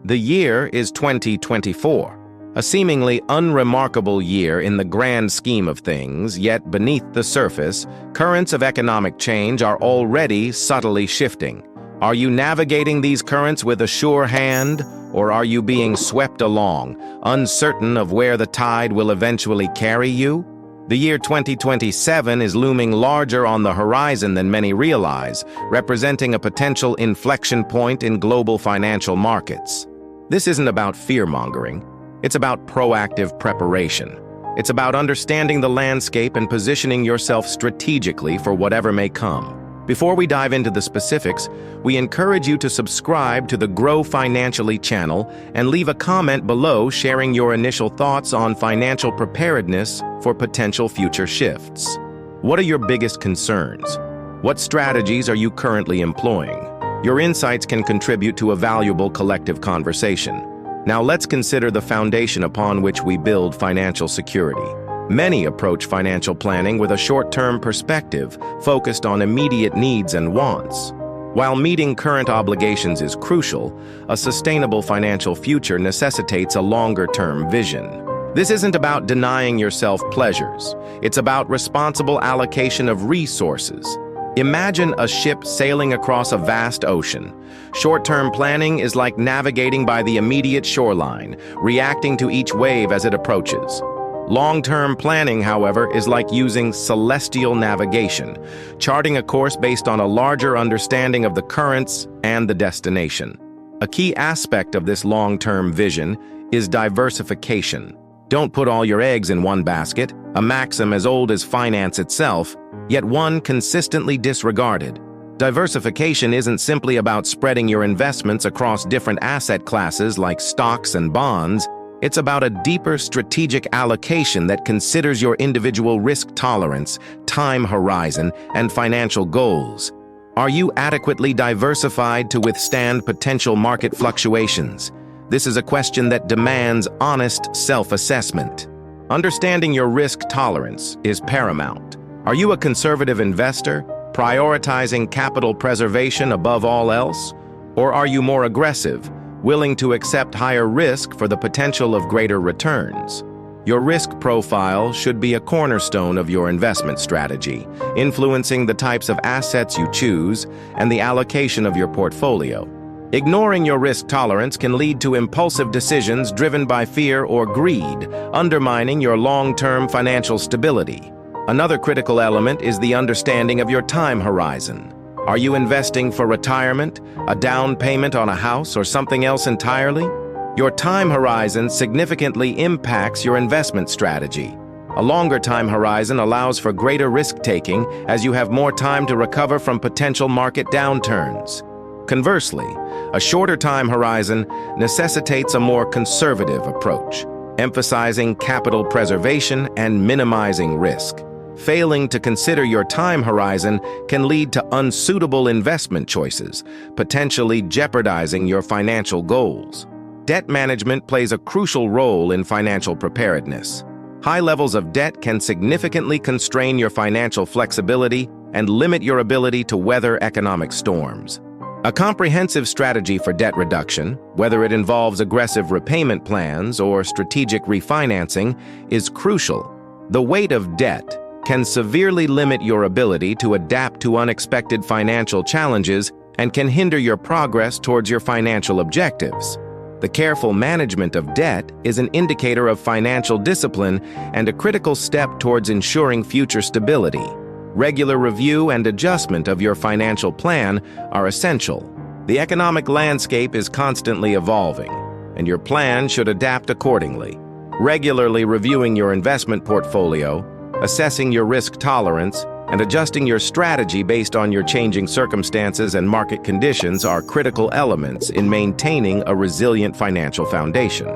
The year is 2024, a seemingly unremarkable year in the grand scheme of things, yet beneath the surface, currents of economic change are already subtly shifting. Are you navigating these currents with a sure hand, or are you being swept along, uncertain of where the tide will eventually carry you? The year 2027 is looming larger on the horizon than many realize, representing a potential inflection point in global financial markets. This isn't about fear-mongering. It's about proactive preparation. It's about understanding the landscape and positioning yourself strategically for whatever may come. Before we dive into the specifics, we encourage you to subscribe to the Grow Financially channel and leave a comment below sharing your initial thoughts on financial preparedness for potential future shifts. What are your biggest concerns? What strategies are you currently employing? Your insights can contribute to a valuable collective conversation. Now let's consider the foundation upon which we build financial security. Many approach financial planning with a short-term perspective, focused on immediate needs and wants. While meeting current obligations is crucial, a sustainable financial future necessitates a longer-term vision. This isn't about denying yourself pleasures. It's about responsible allocation of resources. Imagine a ship sailing across a vast ocean. Short-term planning is like navigating by the immediate shoreline, reacting to each wave as it approaches. Long-term planning, however, is like using celestial navigation, charting a course based on a larger understanding of the currents and the destination. A key aspect of this long-term vision is diversification. Don't put all your eggs in one basket, a maxim as old as finance itself, yet one consistently disregarded. Diversification isn't simply about spreading your investments across different asset classes like stocks and bonds. It's about a deeper strategic allocation that considers your individual risk tolerance, time horizon, and financial goals. Are you adequately diversified to withstand potential market fluctuations? This is a question that demands honest self-assessment. Understanding your risk tolerance is paramount. Are you a conservative investor, prioritizing capital preservation above all else? Or are you more aggressive, willing to accept higher risk for the potential of greater returns? Your risk profile should be a cornerstone of your investment strategy, influencing the types of assets you choose and the allocation of your portfolio. Ignoring your risk tolerance can lead to impulsive decisions driven by fear or greed, undermining your long-term financial stability. Another critical element is the understanding of your time horizon. Are you investing for retirement, a down payment on a house, or something else entirely? Your time horizon significantly impacts your investment strategy. A longer time horizon allows for greater risk-taking as you have more time to recover from potential market downturns. Conversely, a shorter time horizon necessitates a more conservative approach, emphasizing capital preservation and minimizing risk. Failing to consider your time horizon can lead to unsuitable investment choices, potentially jeopardizing your financial goals. Debt management plays a crucial role in financial preparedness. High levels of debt can significantly constrain your financial flexibility and limit your ability to weather economic storms. A comprehensive strategy for debt reduction, whether it involves aggressive repayment plans or strategic refinancing, is crucial. The weight of debt can severely limit your ability to adapt to unexpected financial challenges and can hinder your progress towards your financial objectives. The careful management of debt is an indicator of financial discipline and a critical step towards ensuring future stability. Regular review and adjustment of your financial plan are essential. The economic landscape is constantly evolving, and your plan should adapt accordingly. Regularly reviewing your investment portfolio, assessing your risk tolerance, and adjusting your strategy based on your changing circumstances and market conditions are critical elements in maintaining a resilient financial foundation.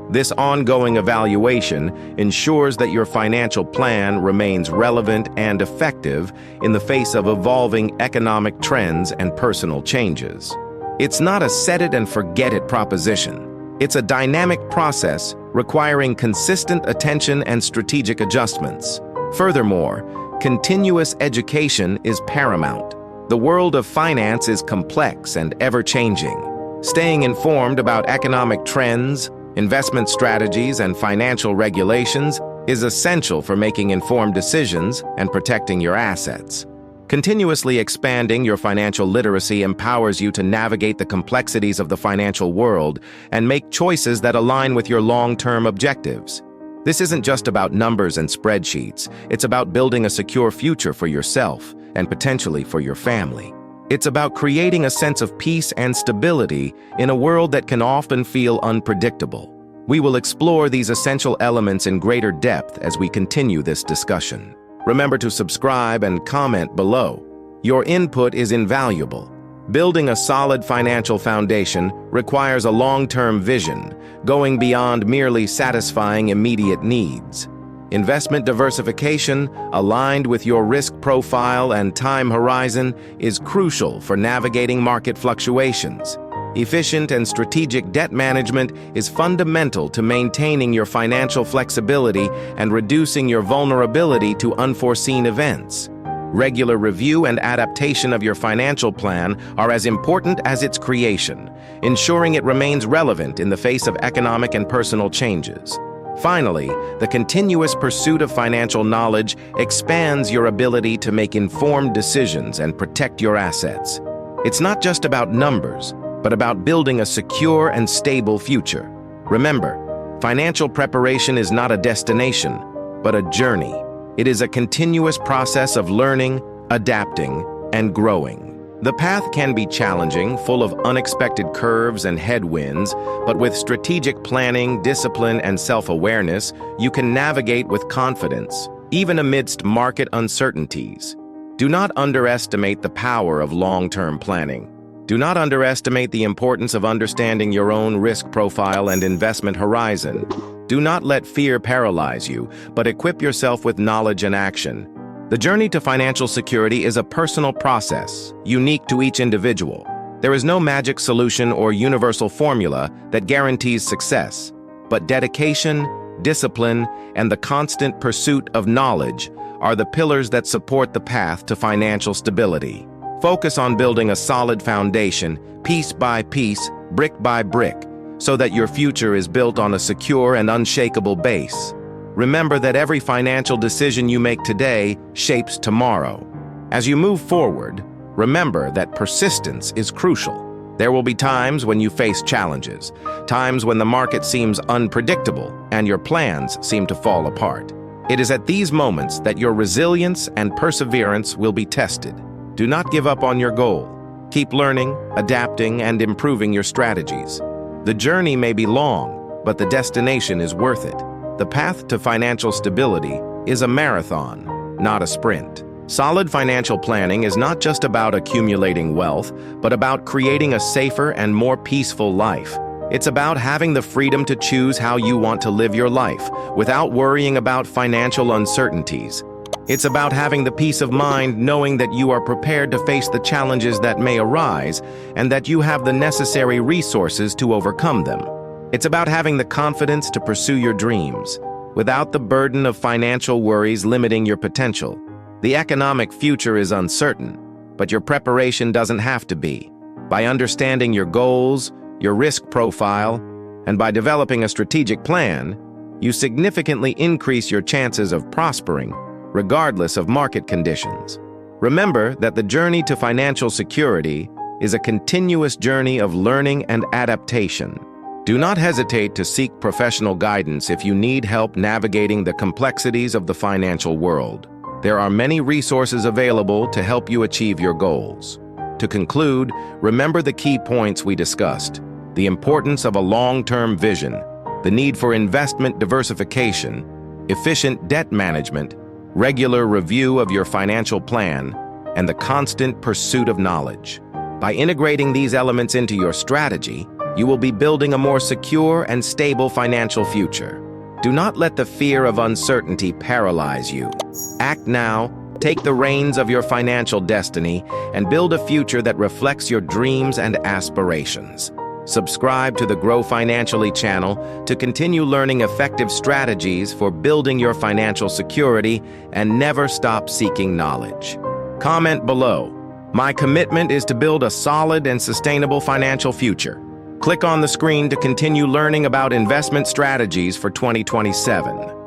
This ongoing evaluation ensures that your financial plan remains relevant and effective in the face of evolving economic trends and personal changes. It's not a set-it-and-forget-it proposition. It's a dynamic process requiring consistent attention and strategic adjustments. Furthermore, continuous education is paramount. The world of finance is complex and ever-changing. Staying informed about economic trends, investment strategies, and financial regulations is essential for making informed decisions and protecting your assets. Continuously expanding your financial literacy empowers you to navigate the complexities of the financial world and make choices that align with your long-term objectives. This isn't just about numbers and spreadsheets. It's about building a secure future for yourself and potentially for your family. It's about creating a sense of peace and stability in a world that can often feel unpredictable. We will explore these essential elements in greater depth as we continue this discussion. Remember to subscribe and comment below. Your input is invaluable. Building a solid financial foundation requires a long-term vision, going beyond merely satisfying immediate needs. Investment diversification, aligned with your risk profile and time horizon, is crucial for navigating market fluctuations. Efficient and strategic debt management is fundamental to maintaining your financial flexibility and reducing your vulnerability to unforeseen events. Regular review and adaptation of your financial plan are as important as its creation, ensuring it remains relevant in the face of economic and personal changes. Finally, the continuous pursuit of financial knowledge expands your ability to make informed decisions and protect your assets. It's not just about numbers, but about building a secure and stable future. Remember, financial preparation is not a destination, but a journey. It is a continuous process of learning, adapting, and growing. The path can be challenging, full of unexpected curves and headwinds, but with strategic planning, discipline, and self-awareness, you can navigate with confidence, even amidst market uncertainties. Do not underestimate the power of long-term planning. Do not underestimate the importance of understanding your own risk profile and investment horizon. Do not let fear paralyze you, but equip yourself with knowledge and action. The journey to financial security is a personal process, unique to each individual. There is no magic solution or universal formula that guarantees success, but dedication, discipline, and the constant pursuit of knowledge are the pillars that support the path to financial stability. Focus on building a solid foundation, piece by piece, brick by brick, so that your future is built on a secure and unshakable base. Remember that every financial decision you make today shapes tomorrow. As you move forward, remember that persistence is crucial. There will be times when you face challenges, times when the market seems unpredictable and your plans seem to fall apart. It is at these moments that your resilience and perseverance will be tested. Do not give up on your goal. Keep learning, adapting, and improving your strategies. The journey may be long, but the destination is worth it. The path to financial stability is a marathon, not a sprint. Solid financial planning is not just about accumulating wealth, but about creating a safer and more peaceful life. It's about having the freedom to choose how you want to live your life without worrying about financial uncertainties. It's about having the peace of mind knowing that you are prepared to face the challenges that may arise and that you have the necessary resources to overcome them. It's about having the confidence to pursue your dreams without the burden of financial worries limiting your potential. The economic future is uncertain, but your preparation doesn't have to be. By understanding your goals, your risk profile, and by developing a strategic plan, you significantly increase your chances of prospering, regardless of market conditions. Remember that the journey to financial security is a continuous journey of learning and adaptation. Do not hesitate to seek professional guidance if you need help navigating the complexities of the financial world. There are many resources available to help you achieve your goals. To conclude, remember the key points we discussed: the importance of a long-term vision, the need for investment diversification, efficient debt management, regular review of your financial plan, and the constant pursuit of knowledge. By integrating these elements into your strategy, you will be building a more secure and stable financial future. Do not let the fear of uncertainty paralyze you. Act now, take the reins of your financial destiny, and build a future that reflects your dreams and aspirations. Subscribe to the Grow Financially channel to continue learning effective strategies for building your financial security, and never stop seeking knowledge. Comment below. My commitment is to build a solid and sustainable financial future. Click on the screen to continue learning about investment strategies for 2027.